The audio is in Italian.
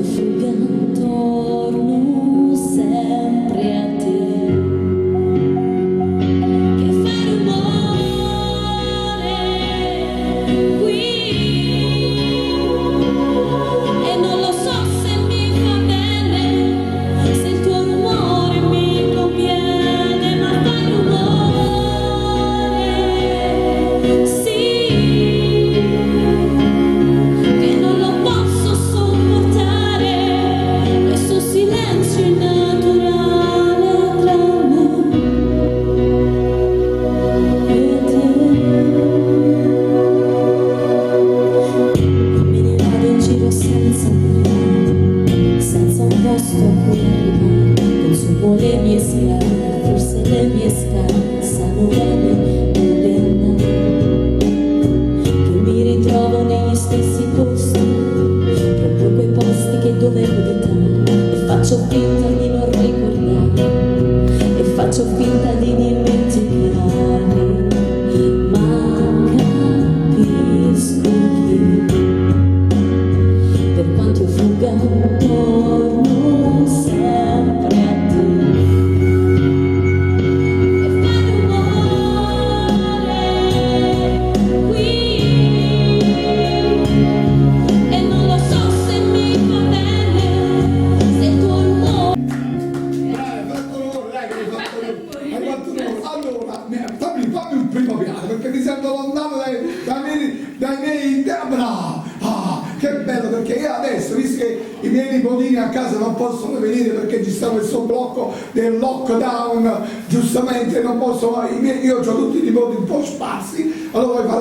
io fugga intorno sempre a te, che fai rumore qui, e non lo so se mi fa bene, se il tuo rumore mi conviene, ma fai rumore, sì, che non lo posso sopportare, questo silenzio innaturale tra me e te. Me ne vado in giro senza andare, senza un posto a cui arrivare, consumo le mie scarpe, forse le mie scarpe sanno bene dove andare, che mi ritrovo negli stessi posti, proprio quei posti che dovevo evitare, e faccio finta di non ricordare, e faccio finta di dimenticarmi, ma capisco che per quanto io fugga intorno sempre a te, e fai rumore qui, e non lo so se mi fa bene, se il tuo rumore. Hai fatto l'oro, dai che hai fatto l'oro. Allora, fammi un primo piano, perché mi sento lontano dai miei. Bravo! Ah, che bello, perché io adesso, visto che i miei nipotini a casa non possono venire perché ci sta questo blocco del lockdown, giustamente non posso, io ho tutti i nipoti un po' sparsi, allora voglio fare